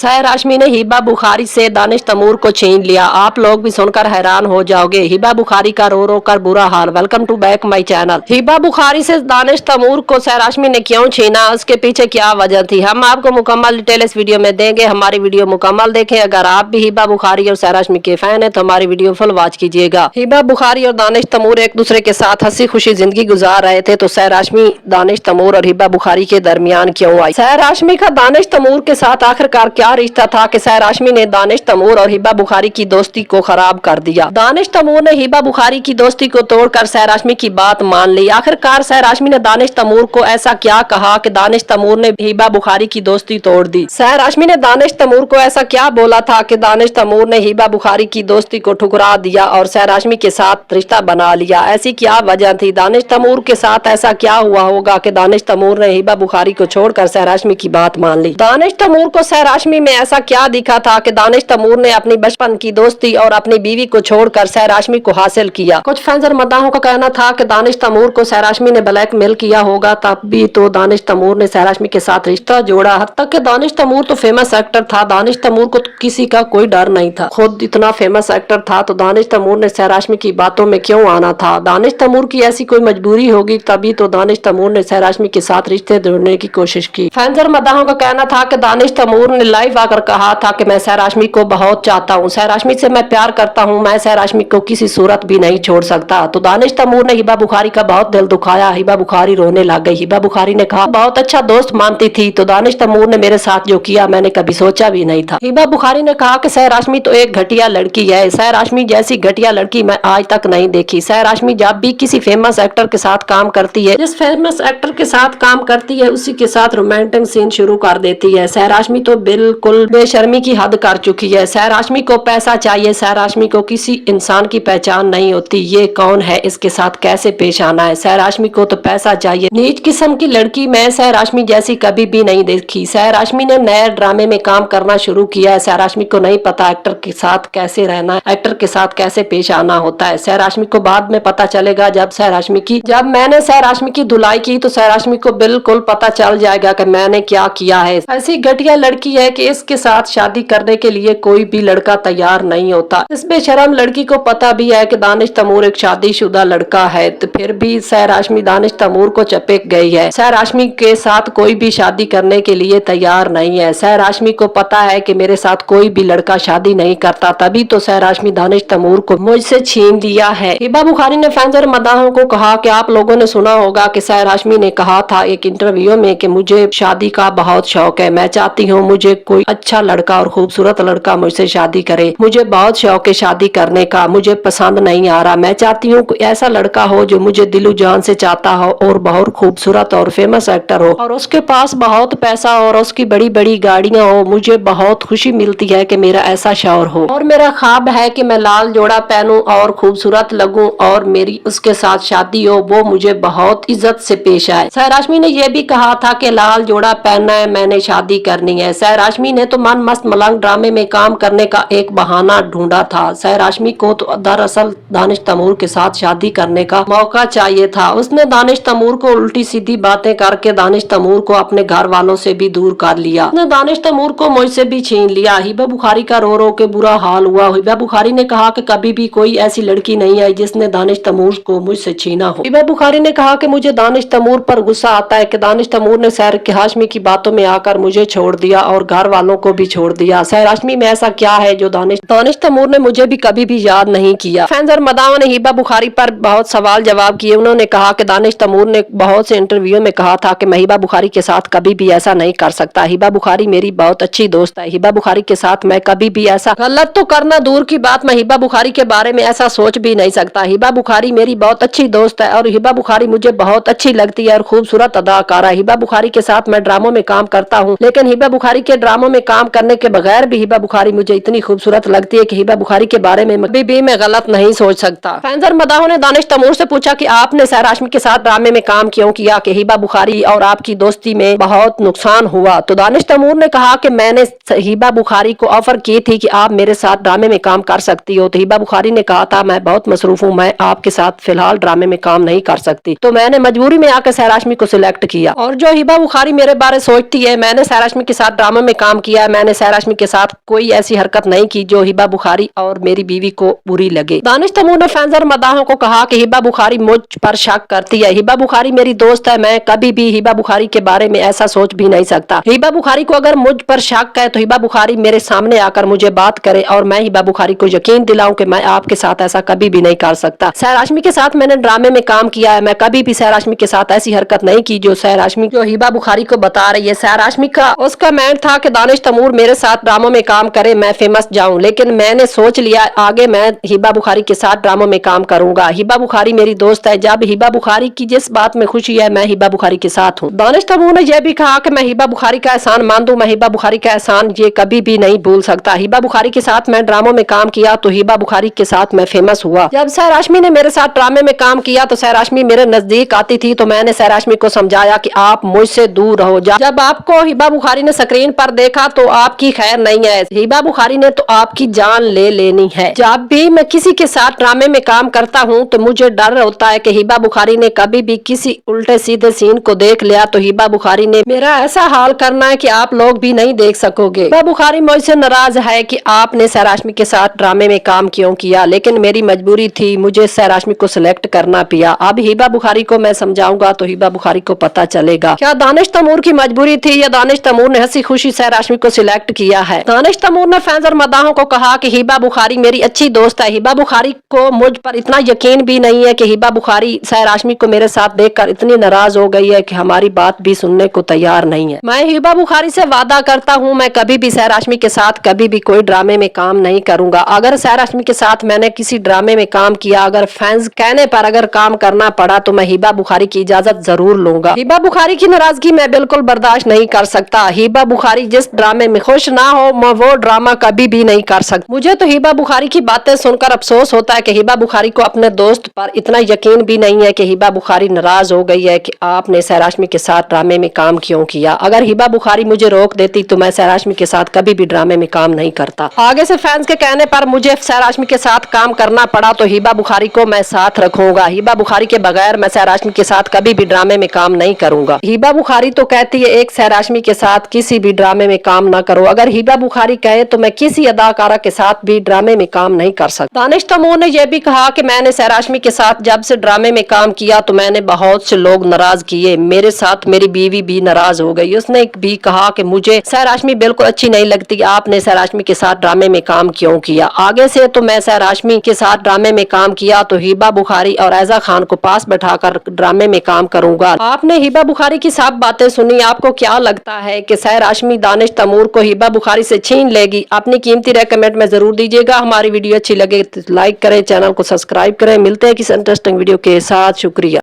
सैर हाशमी ने हिबा बुखारी से दानिश तैमूर को छीन लिया। आप लोग भी सुनकर हैरान हो जाओगे। हिबा बुखारी का रो रो कर बुरा हाल। Welcome to back my channel. Hiba Bukhari से दानिश तैमूर को सैर हाशमी ने क्यों छीना, उसके पीछे क्या वजह थी, हम आपको मुकम्मल डिटेल इस वीडियो में देंगे। हमारी वीडियो मुकम्मल देखें। अगर आप भी हिबा बुखारी और सैर हाशमी के फैन है तो हमारी वीडियो फुल वॉच कीजिएगा। हिबा बुखारी और दानिश तैमूर एक दूसरे के साथ हंसी खुशी जिंदगी गुजार रहे थे, तो सैर हाशमी दानिश तैमूर और हिबा बुखारी के दरमियान क्यों आई। सैर हाशमी का दानिश तैमूर के साथ आखिरकार क्या रिश्ता था कि सैर हाशमी ने दानिश तैमूर और हिबा बुखारी की दोस्ती को खराब कर दिया। दानिश तैमूर ने हिबा बुखारी की दोस्ती को तोड़कर सैर हाशमी की बात मान ली। आखिरकार सैर हाशमी ने दानिश तैमूर को ऐसा क्या कहा कि दानिश तैमूर ने हिबा बुखारी की दोस्ती तोड़ दी। सैर हाशमी ने दानिश तैमूर को ऐसा क्या बोला था कि दानिश तैमूर ने हिबा बुखारी की दोस्ती को ठुकरा दिया और सैर हाशमी के साथ रिश्ता बना लिया। ऐसी क्या वजह थी, दानिश तैमूर के साथ ऐसा क्या हुआ होगा कि दानिश तैमूर ने हिबा बुखारी को छोड़कर सैर हाशमी की बात मान ली। दानिश तैमूर को सैर हाशमी में ऐसा क्या दिखा था कि दानिश तैमूर ने अपनी बचपन की दोस्ती और अपनी बीवी को छोड़कर सैर हाशमी को हासिल किया। कुछ फैंस और मद्दाहों का कहना था कि दानिश तैमूर को सैर हाशमी ने ब्लैकमेल किया होगा, तब भी तो दानिश तैमूर ने सैर हाशमी के साथ रिश्ता जोड़ा। हद तक कि दानिश तैमूर तो फेमस एक्टर था, दानिश तैमूर को तो किसी का कोई डर नहीं था। खुद इतना फेमस एक्टर था तो दानिश तैमूर ने सैर हाशमी की बातों में क्यों आना था। दानिश तैमूर की ऐसी कोई मजबूरी होगी तभी तो दानिश तैमूर ने सैर हाशमी के साथ रिश्ते जोड़ने की कोशिश की। फैंस और मद्दाहों का कहना था कि दानिश तैमूर ने लाइव आकर कहा था कि मैं सैर हाशमी को बहुत चाहता हूँ, सैर हाशमी से मैं प्यार करता हूँ, मैं सैर हाशमी को किसी सूरत भी नहीं छोड़ सकता। तो दानिश तैमूर ने हिबा बुखारी का बहुत दिल दुखाया। हिबा बुखारी रोने लग गई। हिबा बुखारी ने कहा बहुत अच्छा दोस्त मानती थी, तो दानिश तैमूर ने मेरे साथ जो किया मैंने कभी सोचा भी नहीं था। हिबा बुखारी ने कहा कि सैर हाशमी तो एक घटिया लड़की है, सैर हाशमी जैसी घटिया लड़की मैं आज तक नहीं देखी। सैर हाशमी जब भी किसी फेमस एक्टर के साथ काम करती है, जिस फेमस एक्टर के साथ काम करती है उसी के साथ रोमांटिक सीन शुरू कर देती है। सैर हाशमी तो बिल्कुल बेशर्मी की हद कर चुकी है। सैर हाशमी को पैसा चाहिए, सैर हाशमी को किसी इंसान की पहचान नहीं होती, ये कौन है, इसके साथ कैसे पेश आना है। सैर हाशमी को तो पैसा चाहिए। नीच किस्म की लड़की मैं सैर हाशमी जैसी कभी भी नहीं देखी। सैर हाशमी ने नए ड्रामे में काम करना शुरू किया है। सैर हाशमी को नहीं पता एक्टर के साथ कैसे रहना है, एक्टर के साथ कैसे पेश आना होता है। सैर हाशमी को बाद में पता चलेगा। जब मैंने सैर हाशमी की धुलाई की तो सैर हाशमी को बिल्कुल पता चल जाएगा कि मैंने क्या किया है। ऐसी घटिया लड़की है कि इसके साथ शादी करने के लिए कोई भी लड़का तैयार नहीं होता। इस बेशरम लड़की को पता भी है कि दानिश तैमूर एक शादीशुदा लड़का है, तो फिर भी सैर हाशमी दानिश तैमूर को चपेट गई है। सैर हाशमी के साथ कोई भी शादी करने के लिए तैयार नहीं है। सैर हाशमी को पता है कि मेरे साथ कोई भी लड़का शादी नहीं करता, तभी तो सैर हाशमी दानिश तैमूर को मुझसे छीन लिया है। हिबा बुखारी ने फैंस और मद्दाहों को कहा कि आप लोगों ने सुना होगा कि सैर हाशमी ने कहा था एक इंटरव्यू में कि मुझे शादी का बहुत शौक है, मैं चाहती हूँ मुझे कोई अच्छा लड़का और खूबसूरत लड़का मुझसे शादी करे, मुझे बहुत शौक है शादी करने का, मुझे पसंद नहीं आ रहा, मैं चाहती हूँ कोई ऐसा लड़का हो जो मुझे दिलो जान से चाहता हो और बहुत खूबसूरत और फेमस एक्टर हो और उसके पास बहुत पैसा और उसकी बड़ी बड़ी गाड़ियां हो। मुझे बहुत खुशी मिलती है कि मेरा ऐसा शौहर हो और मेरा ख्वाब है कि मैं लाल जोड़ा पहनूं और खूबसूरत लगूं और मेरी उसके साथ शादी हो, वो मुझे बहुत इज्जत से पेश आए। सैर हाशमी ने यह भी कहा था कि लाल जोड़ा पहनना है, मैंने शादी करनी है। सैर हाशमी ने तो मन मस्त मलंग ड्रामे में काम करने का एक बहाना ढूंढा था। सैर हाशमी को तो दरअसल दानिश तैमूर के साथ शादी करने का मौका चाहिए था। उसने दानिश तैमूर को उल्टी सीधी बातें करके दानिश तैमूर को अपने घर वालों से भी दूर कर लिया। उसने दानिश तैमूर को मुझसे भी छीन लिया। हिबा बुखारी का रो रो के बुरा हाल हुआ। हिबा बुखारी ने कहा कि कभी भी कोई ऐसी लड़की नहीं आई जिसने दानिश तैमूर को मुझसे छीना हो। हिबा बुखारी ने कहा कि मुझे दानिश तैमूर पर गुस्सा आता है कि दानिश तैमूर ने सैर हाशमी की बातों में आकर मुझे छोड़ दिया और घर वालों को भी छोड़ दिया। सैर हाशमी में ऐसा क्या है जो दानिश तैमूर ने मुझे भी कभी भी याद नहीं किया। फैंस और मदाओं ने हिबा बुखारी पर बहुत सवाल जवाब किए। उन्होंने कहा कि दानिश तैमूर ने बहुत से इंटरव्यू में कहा था कि मैं हिबा बुखारी के साथ कभी भी ऐसा नहीं कर सकता। हिबा बुखारी मेरी बहुत अच्छी दोस्त है, हिबा बुखारी के साथ मैं कभी भी ऐसा गलत तो करना दूर की बात, मैं हिबा बुखारी के बारे में ऐसा सोच भी नहीं सकता। हिबा बुखारी मेरी बहुत अच्छी दोस्त है और हिबा बुखारी मुझे बहुत अच्छी लगती है और खूबसूरत अदाकारा। हिबा बुखारी के साथ मैं ड्रामों में काम करता हूँ, लेकिन हिबा बुखारी के ड्रामों में काम करने के बगैर भी हिबा बुखारी मुझे इतनी खूबसूरत लगती है कि हिबा बुखारी के बारे में कभी भी मैं गलत नहीं सोच सकता। फैंस और मदाहों ने दानिश तैमूर से पूछा कि आपने सैर हाशमी के साथ ड्रामे में काम क्यों किया कि हिबा बुखारी और आपकी दोस्ती में बहुत नुकसान हुआ। तो दानिश तैमूर ने कहा कि मैंने हिबा बुखारी बुखारी को ऑफर की थी कि आप मेरे साथ ड्रामे में काम कर सकती हो, तो हिबा बुखारी ने कहा था मैं बहुत मसरूफ हूँ, मैं आपके साथ फिलहाल ड्रामे में काम नहीं कर सकती। तो मैंने मजबूरी में आकर सैर हाशमी को सिलेक्ट किया। और जो हिबा बुखारी मेरे बारे सोचती है, मैंने सैर हाशमी के साथ ड्रामे में काम किया है, मैंने सैर हाशमी के साथ कोई ऐसी हरकत नहीं की जो हिबा बुखारी और मेरी बीवी को बुरी लगे। दानिश तैमूर ने फैंस और मदाहों को कहा कि हिबा बुखारी मुझ पर शक करती है। हिबा बुखारी मेरी दोस्त है, मैं कभी भी हिबा बुखारी के बारे में ऐसा सोच भी नहीं सकता। हिबा बुखारी को अगर मुझ पर शक है तो हिबा बुखारी मेरे सामने आकर मुझे बात करे और मैं हिबा बुखारी को यकीन दिलाऊं कि मैं आपके साथ ऐसा कभी भी नहीं कर सकता। सैर हाशमी के साथ मैंने ड्रामे में काम किया है, मैं कभी भी सैर हाशमी के साथ ऐसी हरकत नहीं की जो सैर हाशमी जो हिबा बुखारी को बता रही है। सैर हाशमी का उसका कमेंट था कि दानिश तैमूर मेरे साथ ड्रामों में काम करे, मैं फेमस जाऊं, लेकिन मैंने सोच लिया आगे मैं हिबा बुखारी के साथ ड्रामों में काम करूंगा। हिबा बुखारी मेरी दोस्त है, जब हिबा बुखारी की जिस बात में खुशी है मैं हिबा बुखारी के साथ हूँ। दानिश तैमूर ने यह भी कहा कि मैं हिबा बुखारी का एहसान मान दूं, मैं हिबा बुखारी का एहसान ये कभी भी नहीं भूल सकता। हिबा बुखारी के साथ मैं ड्रामों में काम किया तो हिबा बुखारी के साथ मैं फेमस हुआ। जब सैर हाशमी ने मेरे साथ ड्रामे में काम किया तो सैर हाशमी मेरे नजदीक आती थी तो मैंने सैर हाशमी को समझाया कि आप मुझसे दूर रहो। जब आपको हिबा बुखारी ने स्क्रीन पर देखा तो आपकी खैर नहीं है, हिबा बुखारी ने तो आपकी जान ले लेनी है। जब भी मैं किसी के साथ ड्रामे में काम करता हूँ तो मुझे डर होता है कि हिबा बुखारी ने कभी भी किसी उल्टे सीधे सीन को देख लिया तो हिबा बुखारी ने मेरा ऐसा हाल करना है कि आप लोग भी नहीं देख सकोगे। हिबा बुखारी मुझसे नाराज है कि आपने सैर हाशमी के साथ ड्रामे में काम क्यों किया, लेकिन मेरी मजबूरी थी, मुझे सैर हाशमी को सिलेक्ट करना पिया। अब हिबा बुखारी को मैं समझाऊंगा तो हिबा बुखारी को पता चलेगा क्या दानिश तैमूर की मजबूरी थी या दानिश तैमूर ने हंसी खुशी सैर हाशमी को सिलेक्ट किया है। दानिश तैमूर ने फैंस और मदाहों को कहा कि हिबा बुखारी मेरी अच्छी दोस्त है, हिबा बुखारी को मुझ पर इतना यकीन भी नहीं है कि हिबा बुखारी सैर हाशमी को मेरे साथ देखकर इतनी नाराज हो गई है कि हमारी बात भी सुनने को तैयार नहीं है। मैं हिबा बुखारी से वादा करता हूँ मैं कभी भी सैर हाशमी के साथ कभी भी कोई ड्रामे में काम नहीं करूंगा। अगर सैर हाशमी के साथ मैंने किसी ड्रामे में काम किया, अगर फैंस कहने पर अगर काम करना पड़ा तो मैं हिबा बुखारी की इजाजत जरूर लूंगा। हिबा बुखारी की नाराजगी मैं बिल्कुल बर्दाश्त नहीं कर सकता। हिबा बुखारी जिस ड्रामे में खुश ना हो मैं वो ड्रामा कभी भी नहीं कर सकता। मुझे तो हिबा बुखारी की बातें सुनकर अफसोस होता है कि हिबा बुखारी को अपने दोस्त पर इतना यकीन भी नहीं है कि हिबा बुखारी नाराज हो गई है कि आपने सैर हाशमी के साथ ड्रामे में काम क्यों किया। अगर हिबा बुखारी मुझे रोक देती तो मैं सैर हाशमी के साथ कभी भी ड्रामे में काम नहीं करता। आगे से फैंस के कहने पर मुझे सैर हाशमी के साथ काम करना पड़ा तो हिबा बुखारी को मैं साथ रखूंगा। हिबा बुखारी के बगैर मैं सैर हाशमी के साथ कभी भी ड्रामे में काम नहीं करूंगा। हिबा बुखारी तो कहती है एक सैर हाशमी के साथ किसी भी ड्रामे में काम ना करो, अगर हिबा बुखारी कहे तो मैं किसी अदाकारा के साथ भी ड्रामे में काम नहीं कर सकता। दानिश तैमूर ने यह भी कहा कि मैंने सैर हाशमी के साथ जब से ड्रामे में काम किया तो मैंने बहुत से लोग नाराज किए, मेरे साथ मेरी बीवी भी नाराज हो गई। उसने भी कहा कि मुझे सैर हाशमी बिल्कुल अच्छी नहीं लगती, आपने सैर हाशमी के साथ ड्रामे में काम क्यों किया। आगे से तो मैं सैर हाशमी के साथ ड्रामे में काम किया तो हिबा बुखारी और ऐजा खान को पास बैठाकर ड्रामे में काम करूंगा। आपने हिबा बुखारी की सब बातें सुनी, आपको क्या लगता है कि सैर हाशमी दानिश तैमूर को हिबा बुखारी से छीन लेगी? अपनी कीमती राय कमेंट में जरूर दीजिएगा। हमारी वीडियो अच्छी लगे तो लाइक करें, चैनल को सब्सक्राइब करें। मिलते हैं किसी इंटरेस्टिंग वीडियो के साथ। शुक्रिया।